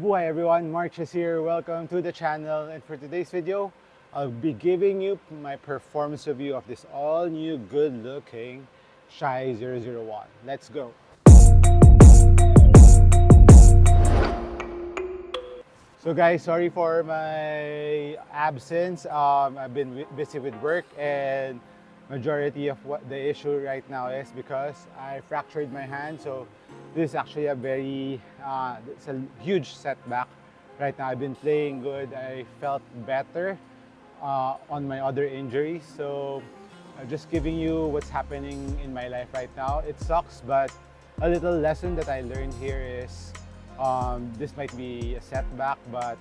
Hi everyone, MARKCHES here. Welcome to the channel, and for today's video, I'll be giving you my performance review of this all new good looking Shai 001. Let's go. So guys, sorry for my absence. I've been busy with work, and majority of what the issue right now is because I fractured my hand. So this is actually it's a huge setback. Right now I've been playing good. I felt better on my other injuries. So I'm just giving you what's happening in my life right now. It sucks, but a little lesson that I learned here is this might be a setback, but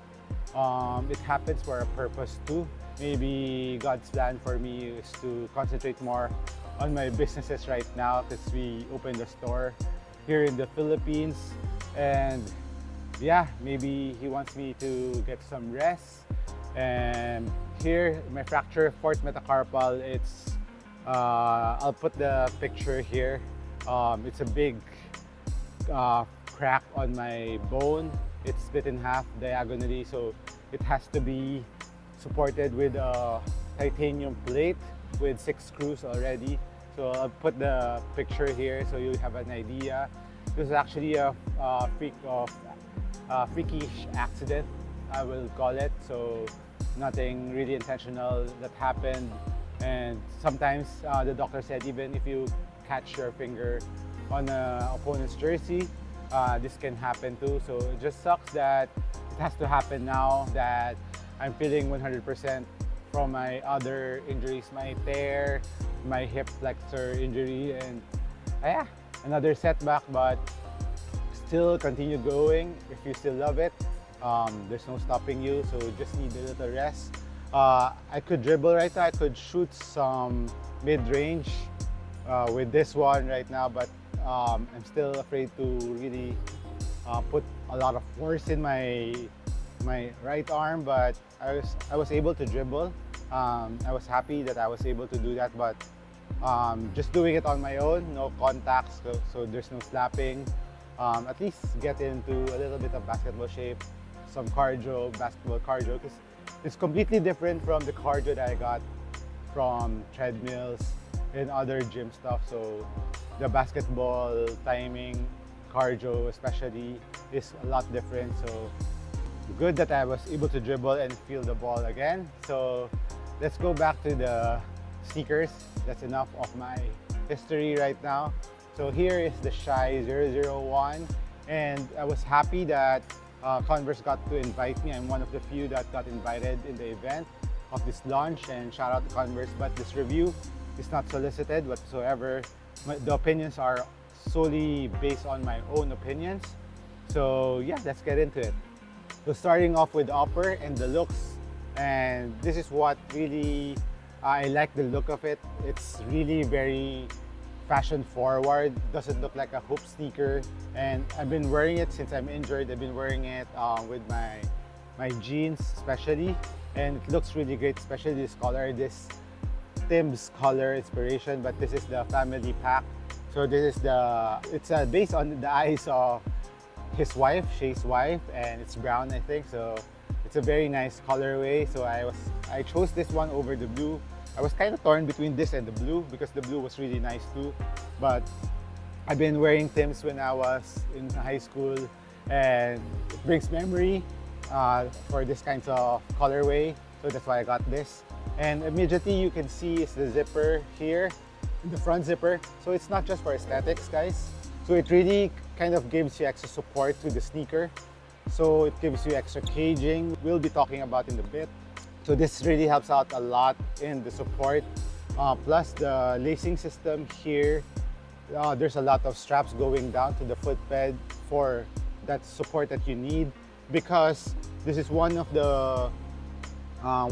it happens for a purpose too. Maybe God's plan for me is to concentrate more on my businesses right now because we opened a store here in the Philippines, and yeah, maybe He wants me to get some rest. And here, my fracture, fourth metacarpal, I'll put the picture here. It's a big crack on my bone. It's split in half diagonally, so it has to be supported with a titanium plate with 6 screws already. So I'll put the picture here so you have an idea. This is actually a freakish accident, I will call it. So nothing really intentional that happened. And sometimes the doctor said even if you catch your finger on an opponent's jersey, this can happen too. So it just sucks that it has to happen now that I'm feeling 100% from my other injuries, my tear, my hip flexor injury, and yeah, another setback, but still continue going. If you still love it, there's no stopping you, so just need a little rest. I could dribble right now, I could shoot some mid-range with this one right now, but I'm still afraid to really put a lot of force in my right arm, but I was able to dribble. I was happy that I was able to do that, but just doing it on my own, no contacts, so there's no slapping. At least get into a little bit of basketball shape, some cardio, basketball cardio, because it's completely different from the cardio that I got from treadmills and other gym stuff. So the basketball timing, cardio especially, is a lot different. So good that I was able to dribble and feel the ball again. So let's go back to the sneakers. That's enough of my history right now. So here is the Shai 001, and I was happy that Converse got to invite me. I'm one of the few that got invited in the event of this launch, and shout out to Converse. But this review is not solicited whatsoever. The opinions are solely based on my own opinions. So yeah, let's get into it. So starting off with the upper and the looks, and this is what really I like the look of it. It's really very fashion forward, doesn't look like a hoop sneaker, and I've been wearing it since I'm injured. I've been wearing it with my jeans especially, and it looks really great, especially this color, this Tim's color inspiration, but this is the family pack. So this is it's based on the eyes of his wife, Shai's wife, and it's brown, I think. So it's a very nice colorway. So I chose this one over the blue. I was kind of torn between this and the blue because the blue was really nice too. But I've been wearing Tim's when I was in high school, and it brings memory for this kind of colorway. So that's why I got this. And immediately you can see is the zipper here, the front zipper. So it's not just for aesthetics, guys. So it really kind of gives you extra support to the sneaker. So it gives you extra caging. We'll be talking about in a bit. So this really helps out a lot in the support. Plus the lacing system here, there's a lot of straps going down to the footbed for that support that you need, because this is one of the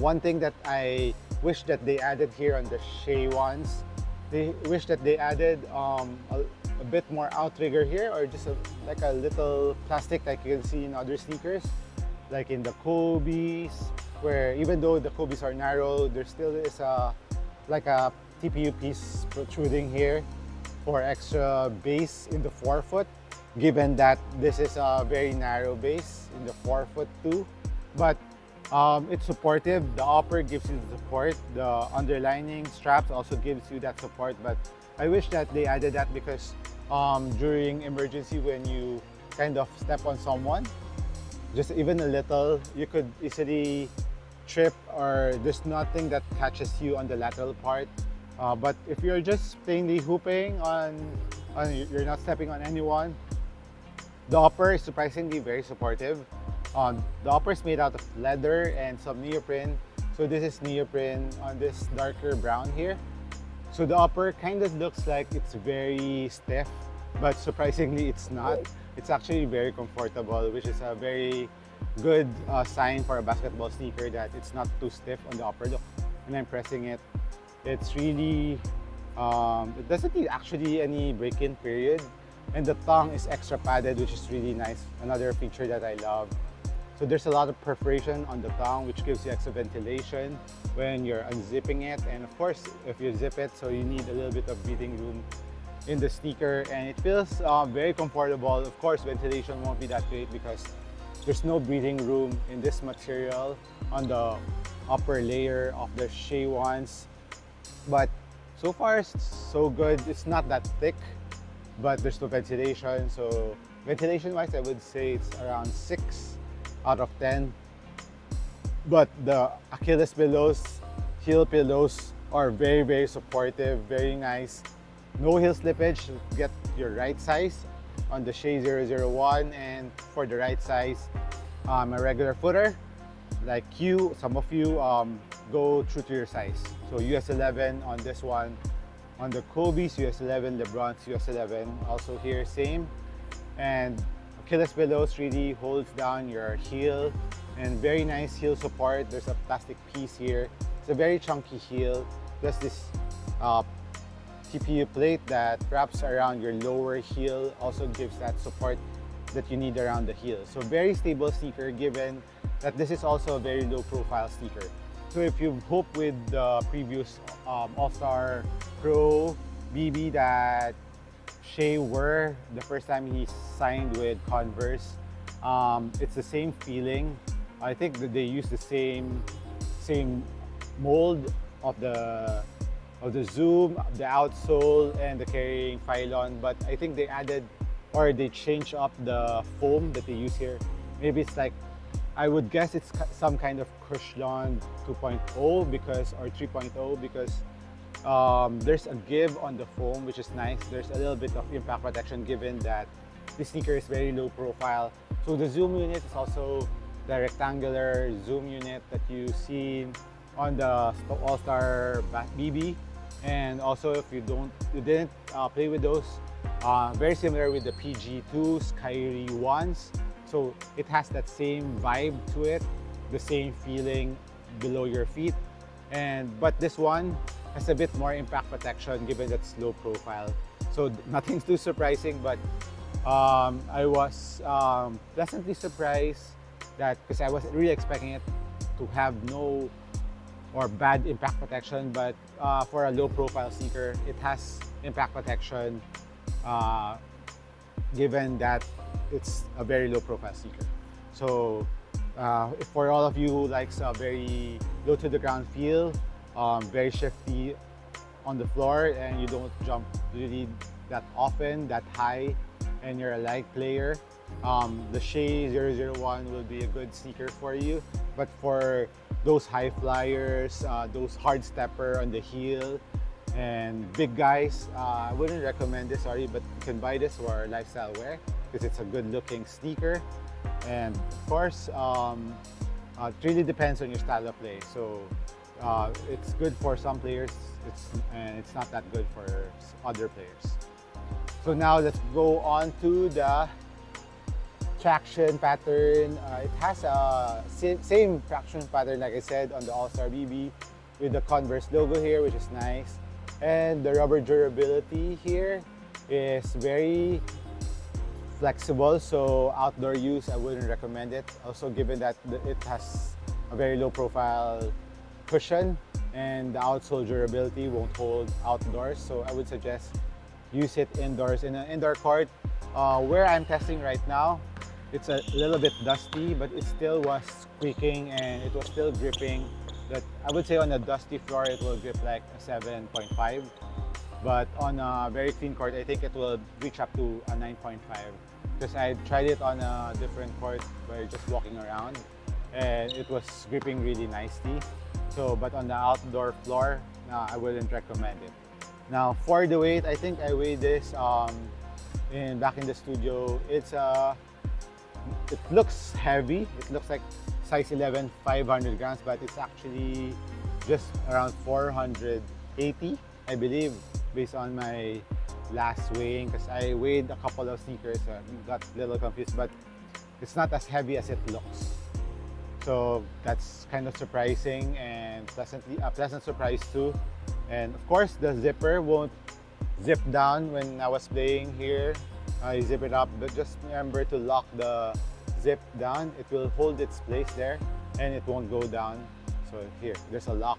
one thing that I wish that they added here on the Shai ones. They wish that they added a bit more outrigger here, or just like a little plastic like you can see in other sneakers, like in the Kobe's, where even though the Kobe's are narrow, there still is like a TPU piece protruding here for extra base in the forefoot. given that this is a very narrow base in the forefoot too. But it's supportive. The upper gives you the support. The underlining straps also gives you that support. But I wish that they added that because during emergency, when you kind of step on someone, just even a little, you could easily trip, or there's nothing that catches you on the lateral part. But if you're just plainly hooping you're not stepping on anyone, the upper is surprisingly very supportive. The upper is made out of leather and some neoprene. So this is neoprene on this darker brown here. So the upper kind of looks like it's very stiff, but surprisingly it's not. It's actually very comfortable, which is a very good sign for a basketball sneaker that it's not too stiff on the upper. Look, when I'm pressing it, it's really, it doesn't need actually any break-in period. And the tongue is extra padded, which is really nice. Another feature that I love. So there's a lot of perforation on the tongue, which gives you extra ventilation when you're unzipping it. And of course, if you zip it, so you need a little bit of breathing room in the sneaker, and it feels very comfortable. Of course, ventilation won't be that great because there's no breathing room in this material on the upper layer of the Shai ones. But so far, so good. It's not that thick, but there's no ventilation. So ventilation-wise, I would say it's around 6 out of 10. But the Achilles pillows, heel pillows are very, very supportive, very nice. No heel slippage, get your right size on the Shai 001, and for the right size, a regular footer like you, some of you go true to your size. So US 11 on this one, on the Kobe's US 11, LeBron's US 11, also here same. And Achilles pillows really holds down your heel, and very nice heel support. There's a plastic piece here. It's a very chunky heel. Plus this TPU plate that wraps around your lower heel also gives that support that you need around the heel. So very stable sneaker, given that this is also a very low profile sneaker. So if you've hoped with the previous All-Star Pro BB that Shai wore the first time he signed with Converse, it's the same feeling. I think that they use the same mold of the zoom, the outsole, and the carrying pylon, but I think they added, or they changed up the foam that they use here. Maybe it's like, I would guess it's some kind of Cushlon 2.0 because, or 3.0, because there's a give on the foam, which is nice. There's a little bit of impact protection given that this sneaker is very low profile. So the zoom unit is also the rectangular zoom unit that you see on the All-Star BB. And also, if you didn't play with those, very similar with the PG2s, Kyrie 1s. So it has that same vibe to it, the same feeling below your feet. But this one has a bit more impact protection given that it's low profile. So nothing too surprising, but I was pleasantly surprised that, because I was really expecting it to have no or bad impact protection, but for a low profile sneaker, it has impact protection given that it's a very low profile sneaker. So for all of you who likes a very low to the ground feel, very shifty on the floor, and you don't jump really that often, that high, and you're a light player, the Shai 001 will be a good sneaker for you. But for those high flyers, those hard stepper on the heel, and big guys, I wouldn't recommend this, sorry, but you can buy this for lifestyle wear because it's a good looking sneaker. And of course, it really depends on your style of play. So it's good for some players, and it's not that good for other players. So now let's go on to the traction pattern. It has a same traction pattern like I said on the All-Star BB, with the Converse logo here, which is nice. And the rubber durability here is very flexible, so outdoor use I wouldn't recommend it. Also, given that it has a very low profile cushion, and the outsole durability won't hold outdoors, so I would suggest use it indoors in an indoor court. Where I'm testing right now, it's a little bit dusty, but it still was squeaking and it was still gripping. But I would say on a dusty floor, it will grip like a 7.5. But on a very clean court, I think it will reach up to a 9.5. Because I tried it on a different court where just walking around and it was gripping really nicely. So, but on the outdoor floor, I wouldn't recommend it. Now for the weight, I think I weighed this back in the studio. It looks heavy. It looks like size 11, 500 grams, but it's actually just around 480, I believe, based on my last weighing, because I weighed a couple of sneakers and got a little confused, but it's not as heavy as it looks. So that's kind of surprising and a pleasant surprise too. And of course, the zipper won't zip down when I was playing here. You zip it up, but just remember to lock the zip down. It will hold its place there and it won't go down. So here, there's a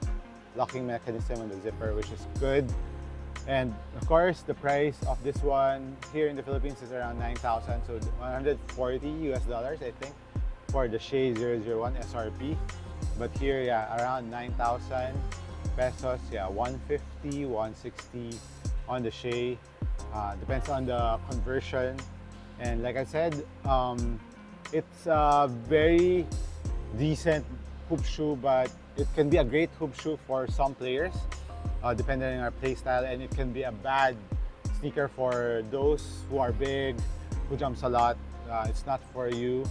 locking mechanism on the zipper, which is good. And of course, the price of this one here in the Philippines is around 9,000, so 140 US dollars, I think, for the Shai 001 SRP. But here, yeah, around 9,000 pesos, yeah, 150, 160 on the Shai. Depends on the conversion. And like I said, it's a very decent hoop shoe, but it can be a great hoop shoe for some players, depending on our play style, and it can be a bad sneaker for those who are big, who jumps a lot. It's not for you.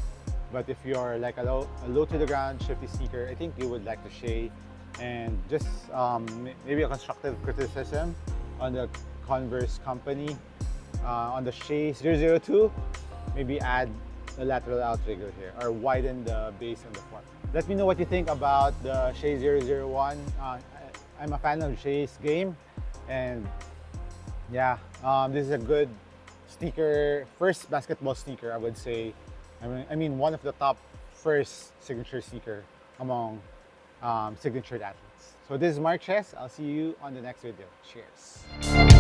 But if you're like a low to the ground, shifty sneaker, I think you would like the Shai. And just maybe a constructive criticism on the Converse company. On the Shai 002, maybe add a lateral outrigger here or widen the base on the form. Let me know what you think about the Shai 001. I'm a fan of Shai's game, and yeah, this is a good sneaker, first basketball sneaker, I would say. I mean one of the top first signature sneaker among signature athletes. So this is MARKCHES. I'll see you on the next video. Cheers.